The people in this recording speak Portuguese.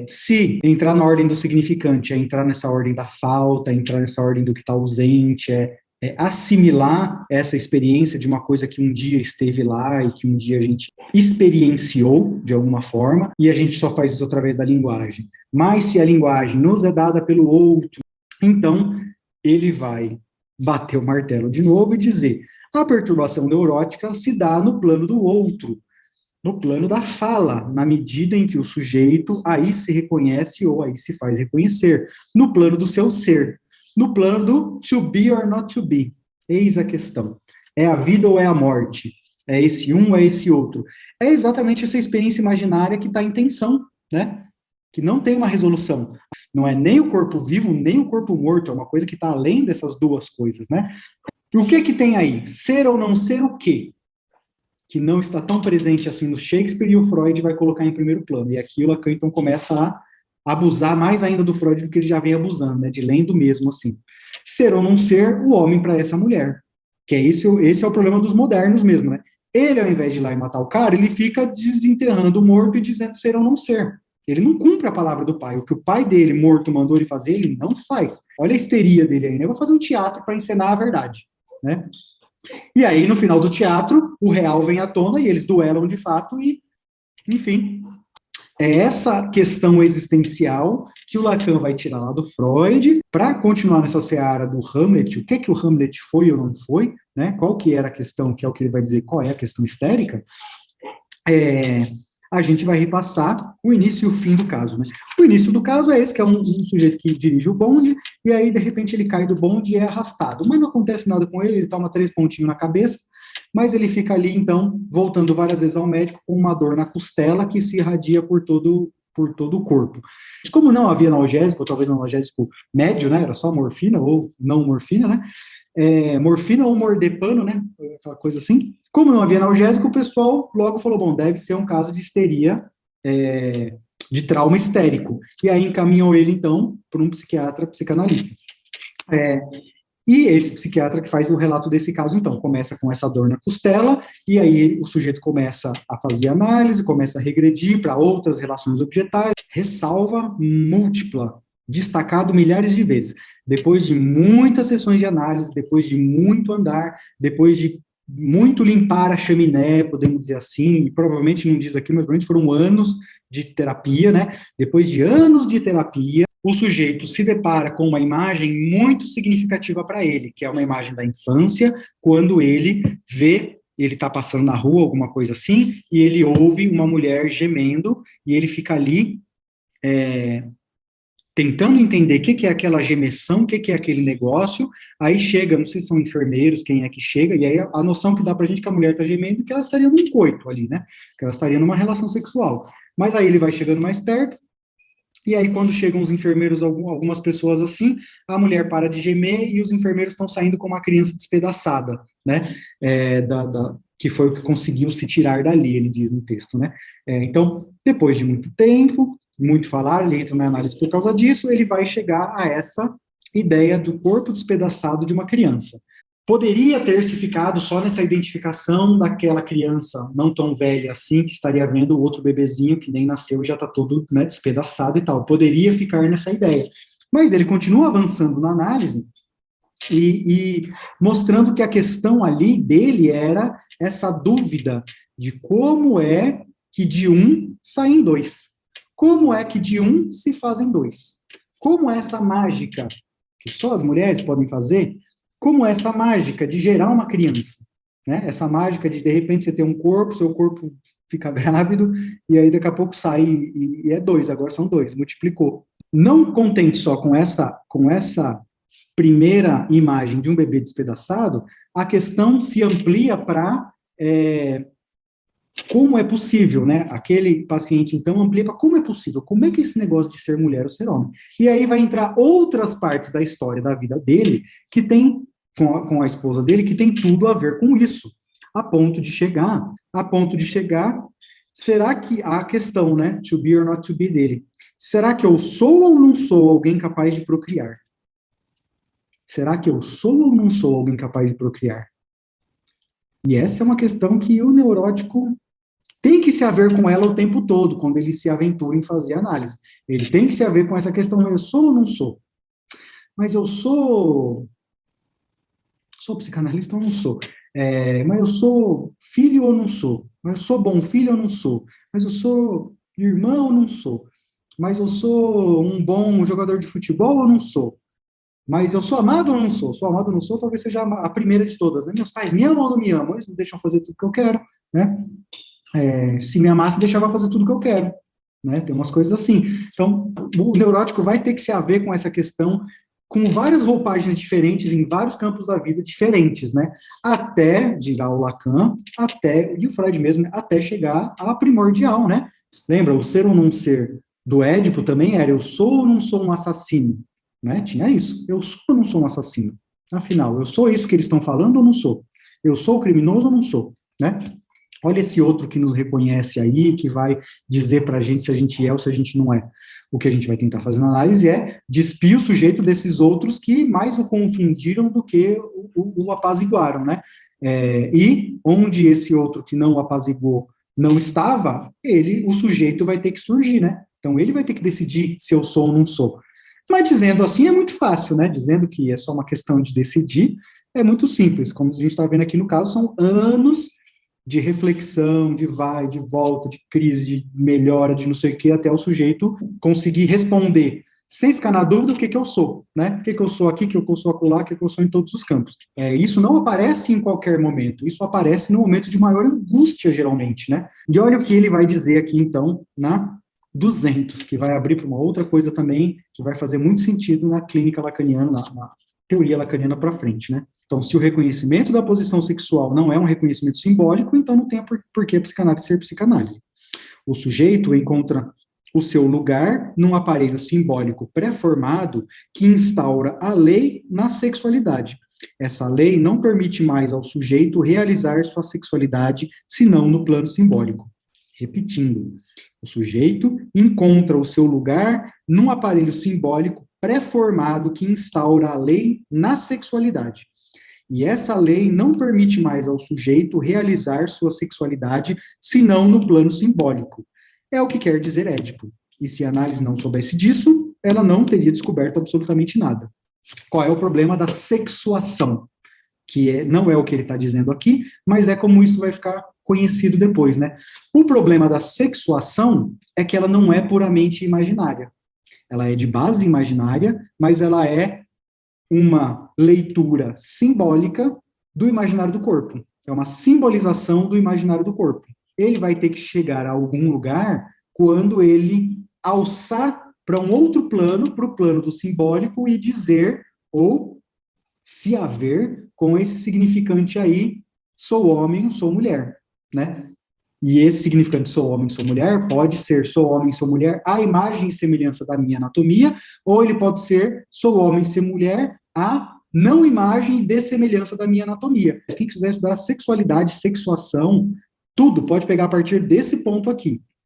Se entrar na ordem do significante, é entrar nessa ordem da falta, entrar nessa ordem do que está ausente, assimilar essa experiência de uma coisa que um dia esteve lá e que um dia a gente experienciou de alguma forma, e a gente só faz isso através da linguagem. Mas se a linguagem nos é dada pelo outro, então ele vai bater o martelo de novo e dizer: a perturbação neurótica se dá no plano do outro, no plano da fala, na medida em que o sujeito aí se reconhece ou aí se faz reconhecer, no plano do seu ser, no plano do to be or not to be. Eis a questão. É a vida ou é a morte? É esse um ou é esse outro? É exatamente essa experiência imaginária que está em tensão, né? Que não tem uma resolução. Não é nem o corpo vivo, nem o corpo morto, é uma coisa que está além dessas duas coisas, né? E o que que tem aí? Ser ou não ser o quê? Que não está tão presente assim no Shakespeare, e o Freud vai colocar em primeiro plano. E aqui o Lacan, então, começa a abusar mais ainda do Freud do que ele já vem abusando, né, de lendo mesmo, assim. Ser ou não ser o homem para essa mulher. Que é esse é o problema dos modernos mesmo, né? Ele, ao invés de ir lá e matar o cara, ele fica desenterrando o morto e dizendo ser ou não ser. Ele não cumpre a palavra do pai. O que o pai dele, morto, mandou ele fazer, ele não faz. Olha a histeria dele aí, né? Eu vou fazer um teatro para encenar a verdade, né? E aí, no final do teatro, o real vem à tona e eles duelam de fato e, enfim, é essa questão existencial que o Lacan vai tirar lá do Freud para continuar nessa seara do Hamlet, o que que o Hamlet foi ou não foi, né? Qual que era a questão, que é o que ele vai dizer, qual é a questão histérica, é, a gente vai repassar o início e o fim do caso, né? O início do caso é esse, que é um sujeito que dirige o bonde, e aí, de repente, ele cai do bonde e é arrastado. Mas não acontece nada com ele, ele toma 3 pontinhos na cabeça, mas ele fica ali, então, voltando várias vezes ao médico com uma dor na costela que se irradia por todo o corpo. Como não havia analgésico, ou talvez analgésico médio, né? Era só morfina ou não morfina, né? Morfina ou mordepano, né? Aquela coisa assim. Como não havia analgésico, o pessoal logo falou: bom, deve ser um caso de histeria, é, de trauma histérico. E aí encaminhou ele, então, para um psiquiatra psicanalista. É, e esse psiquiatra que faz o relato desse caso, então, começa com essa dor na costela, e aí o sujeito começa a fazer análise, começa a regredir para outras relações objetais, ressalva múltipla, destacado milhares de vezes. Depois de muitas sessões de análise, depois de muito andar, depois de muito limpar a chaminé, podemos dizer assim, e provavelmente não diz aqui, mas provavelmente foram anos de terapia, né? Depois de anos de terapia, o sujeito se depara com uma imagem muito significativa para ele, que é uma imagem da infância, quando ele está passando na rua, alguma coisa assim, e ele ouve uma mulher gemendo, e ele fica ali tentando entender o que, que é aquela gemessão, o que, que é aquele negócio, aí chega, não sei se são enfermeiros, quem é que chega, e aí a noção que dá pra gente que a mulher está gemendo é que ela estaria num coito ali, né? Que ela estaria numa relação sexual. Mas aí ele vai chegando mais perto, e aí, quando chegam os enfermeiros, algumas pessoas assim, a mulher para de gemer e os enfermeiros estão saindo com uma criança despedaçada, né? Que foi o que conseguiu se tirar dali, ele diz no texto, né? Então, depois de muito tempo, muito falar, ele entra na análise por causa disso, ele vai chegar a essa ideia do corpo despedaçado de uma criança. Poderia ter se ficado só nessa identificação daquela criança não tão velha assim, que estaria vendo o outro bebezinho que nem nasceu e já está todo, né, despedaçado e tal. Poderia ficar nessa ideia. Mas ele continua avançando na análise e mostrando que a questão ali dele era essa dúvida de como é que de um saem dois. Como é que de um se fazem dois? Como essa mágica que só as mulheres podem fazer, como essa mágica de gerar uma criança, né? Essa mágica de repente você ter um corpo, seu corpo fica grávido e aí daqui a pouco sai e é dois, agora são dois, multiplicou. Não contente só com essa primeira imagem de um bebê despedaçado, a questão se amplia para como é possível, né? Aquele paciente, então, amplia para como é possível, como é que esse negócio de ser mulher ou ser homem? E aí vai entrar outras partes da história da vida dele, que tem, com a esposa dele, que tem tudo a ver com isso, a ponto de chegar, será que a questão, né, to be or not to be dele, será que eu sou ou não sou alguém capaz de procriar? Será que eu sou ou não sou alguém capaz de procriar? E essa é uma questão que o neurótico tem que se haver com ela o tempo todo, quando ele se aventura em fazer análise. Ele tem que se haver com essa questão, eu sou ou não sou? Mas eu sou psicanalista ou não sou? Mas eu sou filho ou não sou? Mas eu sou bom filho ou não sou? Mas eu sou irmão ou não sou? Mas eu sou um bom jogador de futebol ou não sou? Mas eu sou amado ou não sou? Sou amado ou não sou? Talvez seja a primeira de todas, né? Meus pais me amam ou não me amam? Eles não deixam fazer tudo que eu quero, né? Se me amasse, deixava fazer tudo que eu quero, né? Tem umas coisas assim. Então, o neurótico vai ter que se haver com essa questão, com várias roupagens diferentes em vários campos da vida diferentes, né? Até, dirá o Lacan, até, e o Freud mesmo, até chegar à primordial, né? Lembra, o ser ou não ser do Édipo também era eu sou ou não sou um assassino, né? Tinha isso. Eu sou ou não sou um assassino? Afinal, eu sou isso que eles estão falando ou não sou? Eu sou criminoso ou não sou, né? Olha esse outro que nos reconhece aí, que vai dizer para a gente se a gente é ou se a gente não é. O que a gente vai tentar fazer na análise é despir o sujeito desses outros que mais o confundiram do que o apaziguaram, né? E onde esse outro que não o apaziguou não estava, o sujeito vai ter que surgir, né? Então ele vai ter que decidir se eu sou ou não sou. Mas dizendo assim é muito fácil, né? Dizendo que é só uma questão de decidir, é muito simples. Como a gente está vendo aqui no caso, são anos de reflexão, de vai, de volta, de crise, de melhora, de não sei o que, até o sujeito conseguir responder, sem ficar na dúvida o que eu sou, né? O que eu sou aqui, o que eu sou acolá, o que eu sou em todos os campos. Isso não aparece em qualquer momento, isso aparece no momento de maior angústia, geralmente, né? E olha o que ele vai dizer aqui, então, na 200, que vai abrir para uma outra coisa também, que vai fazer muito sentido na clínica lacaniana, na teoria lacaniana para frente, né? Então, se o reconhecimento da posição sexual não é um reconhecimento simbólico, então não tem por que a psicanálise ser psicanálise. O sujeito encontra o seu lugar num aparelho simbólico pré-formado que instaura a lei na sexualidade. Essa lei não permite mais ao sujeito realizar sua sexualidade senão no plano simbólico. Repetindo, o sujeito encontra o seu lugar num aparelho simbólico pré-formado que instaura a lei na sexualidade. E essa lei não permite mais ao sujeito realizar sua sexualidade senão no plano simbólico. É o que quer dizer Édipo. E se a análise não soubesse disso, ela não teria descoberto absolutamente nada. Qual é o problema da sexuação? Não é o que ele está dizendo aqui, mas é como isso vai ficar conhecido depois, né? O problema da sexuação é que ela não é puramente imaginária. Ela é de base imaginária, mas ela é uma leitura simbólica do imaginário do corpo. É uma simbolização do imaginário do corpo. Ele vai ter que chegar a algum lugar quando ele alçar para um outro plano, para o plano do simbólico, e dizer, ou se haver com esse significante aí, sou homem, sou mulher, né? E esse significante sou homem, sou mulher, pode ser sou homem, sou mulher, à imagem e semelhança da minha anatomia, ou ele pode ser sou homem, sou mulher, à não imagem e dessemelhança da minha anatomia. Quem quiser estudar sexualidade, sexuação, tudo pode pegar a partir desse ponto aqui.